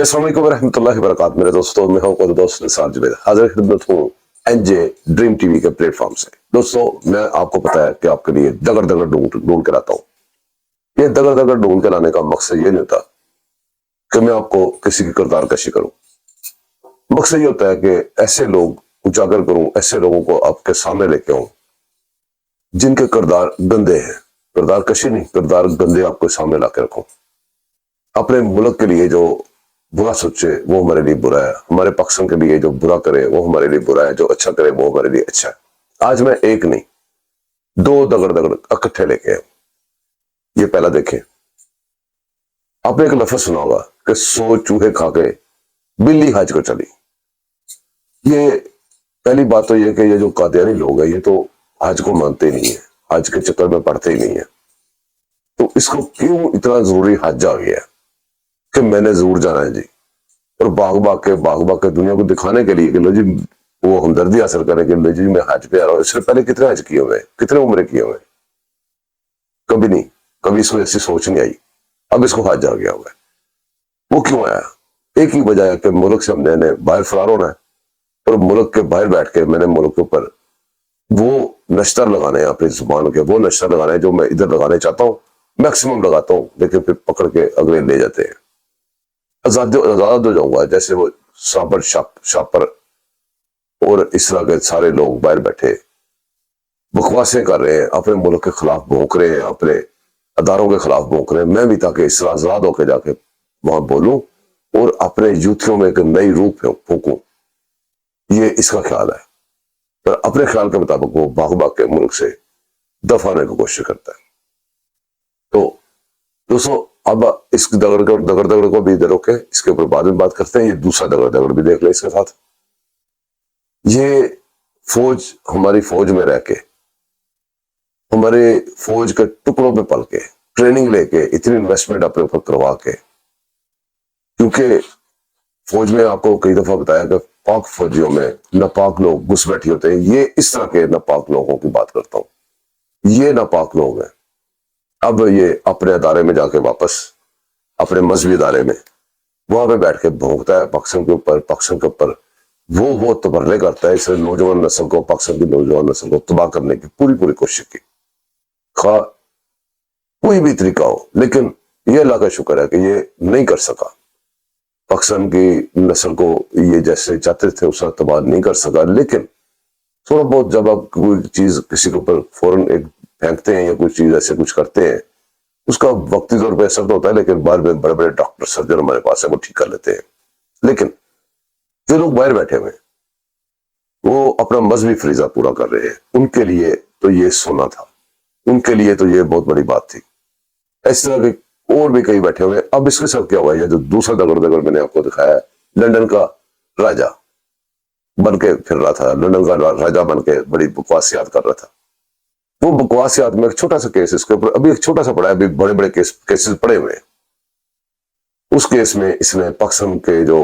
جی السلام علیکم ورحمۃ اللہ وبرکاتہ میرے دوستوں، میں ہوں خود دوست نثار جوید، حاضر خدمت ہوں این جے ڈریم ٹی وی کے پلیٹ فارم سے۔ دوستوں، میں آپ کو پتا ہے کہ آپ کے لیے دگڑ دگڑ ڈھونڈ کے لاتا ہوں۔ یہ دگڑ دگڑ ڈھونڈ کے لانے کا مقصد یہ نہیں ہوتا کہ میں آپ کو کسی کی کردار کشی کروں۔ مقصد یہ ہوتا ہے کہ ایسے لوگ اجاگر کروں، ایسے لوگوں کو آپ کے سامنے لے کے آؤں جن کے کردار گندے ہیں۔ کردار کشی نہیں، کردار گندے آپ کے سامنے لا کے رکھوں۔ اپنے ملک کے لیے جو برا سوچے وہ ہمارے لیے برا ہے، ہمارے پاکستان کے لیے جو برا کرے وہ ہمارے لیے برا ہے، جو اچھا کرے وہ ہمارے لیے اچھا ہے۔ آج میں ایک نہیں، دو دگڑ دگڑ اکٹھے لے کے آیا۔ یہ پہلا دیکھیں، آپ نے ایک لفظ سنا ہوگا کہ 100 چوہے کھا کے بلی حج کو چلی۔ یہ پہلی بات تو یہ کہ یہ جو قادیانی لوگ ہیں یہ تو حج کو مانتے ہی نہیں ہیں، حج کے چکر میں پڑتے ہی نہیں ہیں۔ تو اس کو کیوں اتنا ضروری حج آ گیا ہے کہ میں نے ضرور جانا ہے جی، اور باغ باغ کے دنیا کو دکھانے کے لیے کہ لو جی وہ ہمدردی حاصل کرنے کے لیے جی میں حج پہ آ رہا ہوں۔ اس سے پہلے کتنے حج کیے ہوئے، کتنے عمرے کیے ہوئے؟ کبھی نہیں، کبھی اس کو ایسی سوچ نہیں آئی۔ اب اس کو حج آ گیا ہوا ہے۔ وہ کیوں آیا؟ ایک ہی وجہ ہے کہ ملک سے ہم نے باہر فرار ہونا ہے، اور ملک کے باہر بیٹھ کے میں نے ملک کے اوپر وہ نشتر لگانے ہیں، اپنی زبان کے وہ نشتر لگانے ہیں جو میں ادھر لگانے چاہتا ہوں، میکسیمم لگاتا ہوں، لیکن پھر پکڑ کے اگلے لے جاتے ہیں۔ آزاد ہو جاؤں گا جیسے وہ ساپر شاپر اور اس طرح کے سارے لوگ باہر بیٹھے بکواسیں کر رہے ہیں، اپنے ملک کے خلاف بھونک رہے ہیں، اپنے اداروں کے خلاف بھونک رہے ہیں۔ میں بھی تاکہ اس طرح آزاد ہو کے جا کے وہاں بولوں اور اپنے یوتھیوں میں ایک نئی روح پھونکوں، یہ اس کا خیال ہے۔ پر اپنے خیال کے مطابق وہ باغ کے ملک سے دفع ہونے کی کوشش کرتا ہے۔ تو دوستوں، اب اس دگڑ کو بھی ادھر روکے، اس کے اوپر بعد میں بات کرتے ہیں۔ یہ دوسرا دگڑ بھی دیکھ لیں اس کے ساتھ۔ یہ فوج، ہماری فوج میں رہ کے، ہمارے فوج کے ٹکڑوں پہ پل کے، ٹریننگ لے کے، اتنی انویسٹمنٹ اپنے اوپر کروا کے، کیونکہ فوج میں آپ کو کئی دفعہ بتایا کہ پاک فوجیوں میں ناپاک لوگ گھس بیٹھے ہوتے ہیں۔ یہ اس طرح کے ناپاک لوگوں کی بات کرتا ہوں، یہ ناپاک لوگ ہیں۔ اب یہ اپنے ادارے میں جا کے واپس اپنے مذہبی ادارے میں وہاں پہ بیٹھ کے بھونکتا ہے پاکستان کے اوپر وہ تبرلے کرتا ہے۔ اس نے نوجوان نسل کو، پاکستان کی نوجوان نسل کو تباہ کرنے کی پوری کوشش کی، خواہ کوئی بھی طریقہ ہو، لیکن یہ اللہ کا شکر ہے کہ یہ نہیں کر سکا۔ پاکستان کی نسل کو یہ جیسے چاہتے تھے اس طرح تباہ نہیں کر سکا، لیکن تھوڑا بہت جب آپ کوئی چیز کسی کے اوپر فوراً ایک پھینکتے ہیں یا کوئی چیز ایسے کچھ کرتے ہیں، اس کا وقتی طور پہ اثر تو ہوتا ہے، لیکن بعد میں بڑے ڈاکٹر سرجن ہمارے پاس ہیں وہ ٹھیک کر لیتے ہیں۔ لیکن جو لوگ باہر بیٹھے ہوئے وہ اپنا مذہبی فریضہ پورا کر رہے ہیں، ان کے لیے تو یہ سونا تھا، ان کے لیے تو یہ بہت بڑی بات تھی۔ اس طرح کے اور بھی کئی بیٹھے ہوئے۔ اب اس کے ساتھ کیا ہوا ہے؟ جو دوسرا دگڑ میں نے آپ کو دکھایا ہے، لندن کا راجا بن کے پھر رہا تھا، لندن کا راجا بن کے بڑی بکواسیات کر رہا تھا۔ وہ بکواسیات میں ایک چھوٹا سا کیس اس کے اوپر ابھی ایک چھوٹا سا پڑا ہے، ابھی بڑے کیسز پڑے ہوئے ہیں۔ اس کیس میں اس نے پاکستان کے جو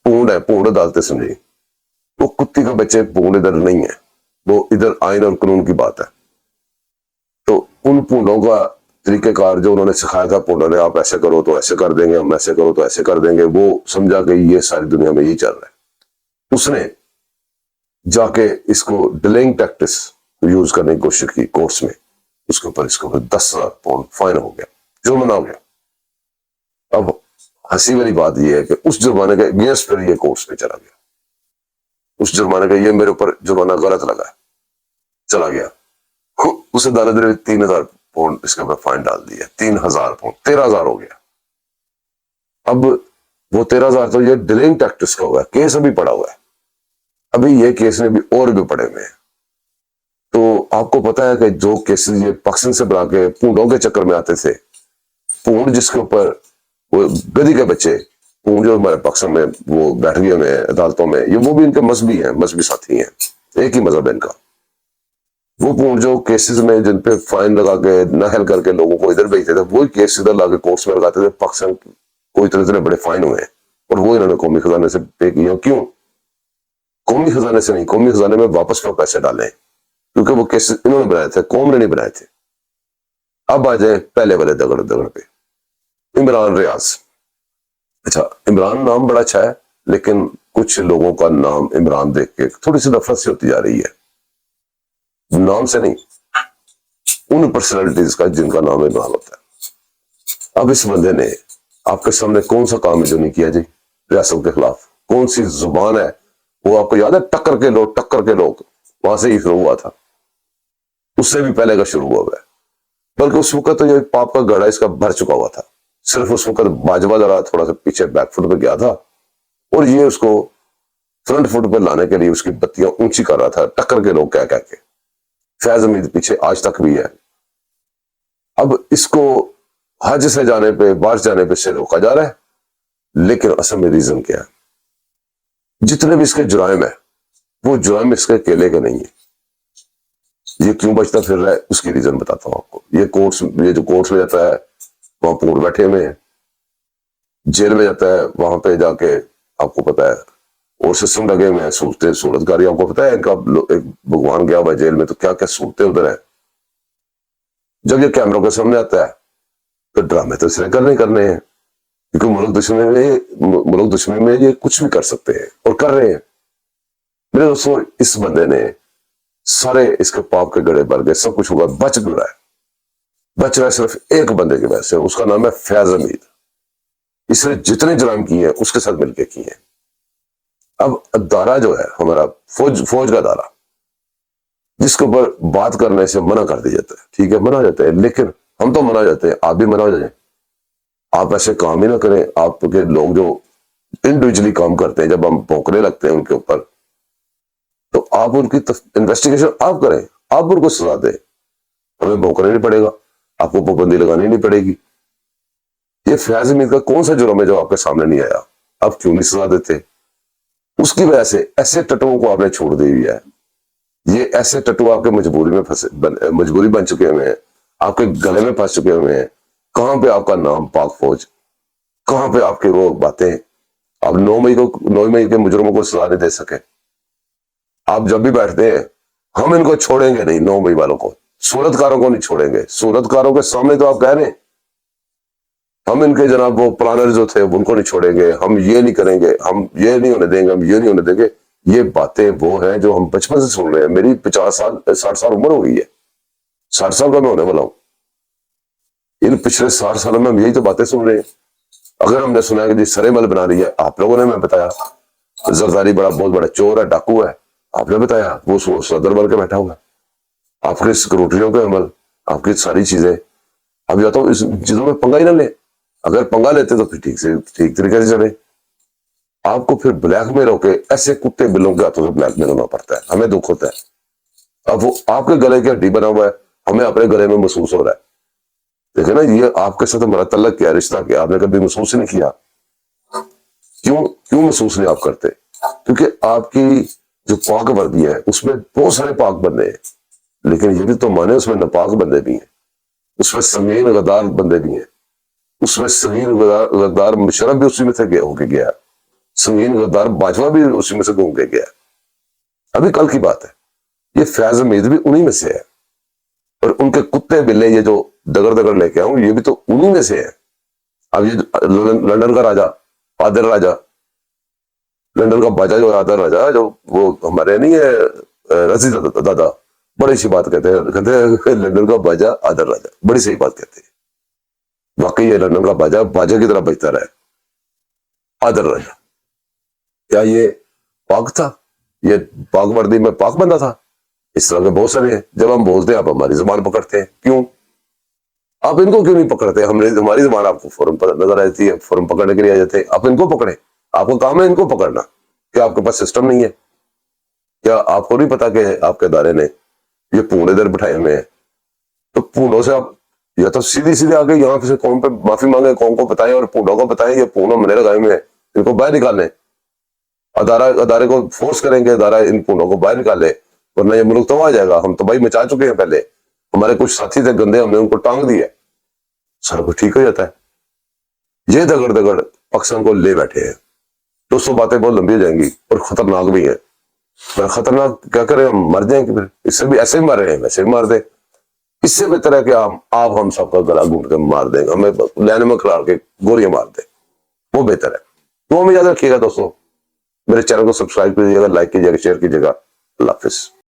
پونڈ عدالتیں سمجھی، وہ کتی کے بچے پونڈ ادھر نہیں ہے، وہ ادھر آئین اور قانون کی بات ہے۔ تو ان پونڈوں کا طریقہ کار جو انہوں نے سکھایا تھا پونڈوں نے، آپ ایسے کرو تو ایسے کر دیں گے، ہم ایسے کرو تو ایسے کر دیں گے، وہ سمجھا کہ یہ ساری دنیا میں یہی چل رہا ہے۔ اس نے جا کے اس کو ڈیلیئنگ ٹیکٹس یوز کرنے کی کوشش کی کورٹس میں، اس کے اوپر 10,000 پاؤنڈ فائن ہو گیا، جرمانہ ہو گیا۔ اب ہنسی والی بات یہ ہے کہ اس جرمانے کے اگینسٹ پھر یہ کورٹس میں چلا گیا، اس جرمانے کا یہ میرے اوپر جرمانہ غلط لگا ہے، چلا گیا۔ اس عدالت نے 3,000 پاؤنڈ اس کے اوپر فائن ڈال دیا، 3,000 پاؤنڈ، 13,000 ہو گیا۔ اب وہ 13,000 تو یہ ڈیلیئنگ ٹیکٹس کا ہوا ہے، کیس ابھی پڑا ہوا ہے، ابھی یہ کیس نے بھی اور بھی پڑے ہوئے ہیں۔ تو آپ کو پتا ہے کہ جو کیسز یہ پاکستان سے بنا کے پونڈوں کے چکر میں آتے تھے، پونڈ جس کے اوپر وہ گدی کے بچے، پونڈ جو ہمارے پاکستان میں وہ بیٹھ گئے ہوئے ہیں عدالتوں میں، یہ وہ بھی ان کے مذہبی ہیں، مذہبی ساتھی ہیں، ایک ہی مذہب ہے ان کا۔ وہ پونڈ جو کیسز میں جن پہ فائن لگا کے نااہل کر کے لوگوں کو ادھر بھیجتے تھے، وہی کیس ادھر لا کے کورٹس میں لگاتے تھے۔ پاکستان کو اتنے بڑے فائن ہوئے ہیں اور وہ انہوں نے قومی خزانے سے پے کیے۔ کیوں؟ قومی خزانے سے نہیں، قومی خزانے میں واپس کیوں پیسے ڈالیں؟ کیونکہ وہ کیسز انہوں نے بنائے تھے، قوم نے نہیں بنائے تھے۔ اب آ جائیں پہلے والے دگڑ پہ، عمران ریاض۔ अच्छा, इमरान नाम बड़ा अच्छा है, लेकिन कुछ लोगों का नाम इमरान देख के थोड़ी सी नफरत से होती जा रही है, नाम से नहीं, उन पर्सनैलिटीज का जिनका नाम इमरान होता है। अब इस बंदे ने आपके सामने कौन सा काम है जो नहीं किया जी रियासत के खिलाफ? कौन सी जुबान है वो आपको याद है? टक्कर के लोग वहां से ही शुरू हुआ था, उससे भी पहले का शुरू हुआ है। बल्कि उस वक्त तो ये पाप का गड़ा इसका भर चुका हुआ था, सिर्फ उस वक्त बाजवा जरा थोड़ा सा पीछे बैकफुट पे गया था और ये उसको फ्रंट फुट पे लाने के लिए उसकी बत्तियां ऊंची कर रहा था, टक्कर के लोग कह के। फैज हमीद पीछे आज तक भी है। अब इसको हज से जाने पे, बाहर जाने पे से रोका जा रहा है, लेकिन असल में रीजन क्या है? जितने भी इसके जुराइम है वो जुराइम इसके अकेले के नहीं है। ये क्यों बचता फिर रहा है उसकी रीजन बताता हूं आपको। ये जो कोर्ट्स में जाता है वहां पूर बैठे हुए हैं, जेल में जाता है वहां पे जाके आपको पता है और सिस्टम लगे हुए हैं, सूरतकारी आपको पता है इनका। एक भगवान गया हुआ जेल में तो क्या क्या सूरतें उधर है। जब ये कैमरों के सामने आता है तो ड्रामे तो इसने करने हैं, क्योंकि मुल्क दुश्मनी में ये कुछ भी कर सकते हैं और कर रहे हैं। मेरे दोस्तों, इस बंदे ने सारे इसके पाप के गड़े भर गए, सब कुछ होगा, बच रहा है सिर्फ एक बंदे की वजह से, उसका नाम है फैज हमीद। इसने जितने जुर्म किए हैं उसके साथ मिलकर किए हैं। अब अदारा जो है हमारा फौज का अदारा, जिसके ऊपर बात करने से मना कर दिया जाता है, ठीक है मना जाता है, लेकिन हम तो मना जाते हैं, आप भी मना हो जाए। आप ऐसे काम ही ना करें। आपके लोग जो इंडिविजुअली काम करते हैं, जब हम भौंकने लगते हैं उनके ऊपर, तो आप उनकी इन्वेस्टिगेशन आप करें, आप उनको सजा दें। हमें भौंकना नहीं पड़ेगा, आपको पाबंदी लगानी नहीं पड़ेगी। ये फैज हमीद का कौन सा जुर्म है जो आपके सामने नहीं आया? आप क्यों नहीं सजा देते? उसकी वजह से ऐसे टट्टुओं को आपने छोड़ दी हुई है। ये ऐसे टट्टू आपके मजबूरी बन चुके हुए हैं, आपके गले में फंस चुके हुए हैं। कहां पे आपका नाम पाक फौज, कहां पे आपके वो बातें? आप 9 मई के मुजरमों को सजा नहीं दे सके। आप जब भी बैठते हैं, हम इनको छोड़ेंगे नहीं, 9 मई वालों को, सूरतकारों को नहीं छोड़ेंगे। सूरतकारों के सामने तो आप कह रहे हैं हम इनके जनाब वो प्लानर जो थे उनको नहीं छोड़ेंगे, हम ये नहीं करेंगे, हम ये नहीं होने देंगे, हम ये नहीं होने देंगे। ये बातें वो हैं जो हम बचपन से सुन रहे हैं। मेरी 60 साल उम्र हो गई है, 60 साल का मैं होने वाला हूं। इन पिछले 60 सालों में हम यही तो बातें सुन रहे हैं। अगर हमने सुना है कि जी सरेमल बना रही है, आप लोगों ने, मैं बताया जरदारी बहुत बड़ा चोर है, डाकू है, आपने बताया वो सदर बन के बैठा हुआ है। आपके सिक्योरिटियों के अमल, आपकी सारी चीजें, अब या तो इस चीजों में पंगा ही ना ले। अगर पंगा लेते तो फिर ठीक तरीके से चले। आपको फिर ब्लैकमेल होके ऐसे कुत्ते बिल्लों के हाथों से ब्लैकमेल होना पड़ता है, हमें दुख होता है। अब वो आपके गले की हड्डी बना हुआ है, हमें अपने गले में महसूस हो रहा है। देखिए ना, ये आपके साथ हमारा तल्लक क्या, रिश्ता क्या, आपने कभी महसूस नहीं किया। क्यों महसूस नहीं आप करते? क्योंकि आपकी जो पाक वर्दी है उसमें बहुत सारे पाक बंदे हैं, लेकिन ये भी तो माने उसमें नापाक बंदे भी हैं, उसमें संगीन गद्दार बंदे भी हैं, उसमें संगीन गद्दार मुशर्रफ भी उसी में से होके गया, संगीन गद्दार बाजवा भी उसी में से घूम के गया। अभी कल की बात है, ये फैज हमीद भी उन्हीं में से है, और उनके कुत्ते बिल्ले ये जो दगड़ लेके आऊं ये भी तो उन्हीं में से है। अब ये लंदन का राजा, आदर राजा, लंदन का बाजा जो आदर राजा, जो वो हमारे नहीं है रसी दादा, बड़ी सी बात कहते हैं लंदन का बाजा आदर राजा, बड़ी सही बात कहते हैं। वाकई ये लंदन का बाजा की तरह बजता रहा, आदर राजा। क्या ये पाक था? ये पाक वर्दी में पाक बंदा था? इस तरह के बहुत सारे हैं। जब हम बोलते हैं आप हमारी जुबान पकड़ते हैं, क्यों? आप इनको क्यों नहीं पकड़ते? हमारी जुबान आपको फौरन नजर आ जाती है, फौरन पकड़ने के लिए आ जाते हैं। आप इनको पकड़े, आपका काम है इनको पकड़ना। क्या आपके पास सिस्टम नहीं है? क्या आपको नहीं पता कि आपके अदारे ने ये पूर्ण इधर बिठाए हुए हैं? तो पूर्णों से आप या तो सीधे आके यहाँ से कौन पे माफी मांगे, कौन को बताएं और पूर्णों को बताएं ये पूर्णों मैंने लगाए हुए हैं, इनको बाहर निकालें। अदारे को फोर्स करेंगे, अदारा इन पूर्णों को बाहर निकाले, वरना ये मुल्क तो आ जाएगा। हम तबाही मचा चुके हैं पहले, हमारे कुछ साथी थे गंदे, हमने उनको टांग दिया, सारा कुछ ठीक हो जाता है। ये दगड़ पाकिस्तान को ले बैठे हैं। 200 बातें बहुत लंबी हो जाएंगी और खतरनाक भी है। पर खतरनाक क्या करें, हम मर जाएंगे फिर। इससे भी ऐसे ही मर रहे हैं, वैसे भी मार दे। इससे बेहतर है कि आप हम सबका गला घूट के मार देंगे, हमें लैन में खिला के गोलियां मार दे। वो बेहतर है। तो हमें याद रखिएगा दोस्तों, मेरे चैनल को सब्सक्राइब कीजिएगा, लाइक कीजिएगा, शेयर कीजिएगा। अल्लाह हाफिज।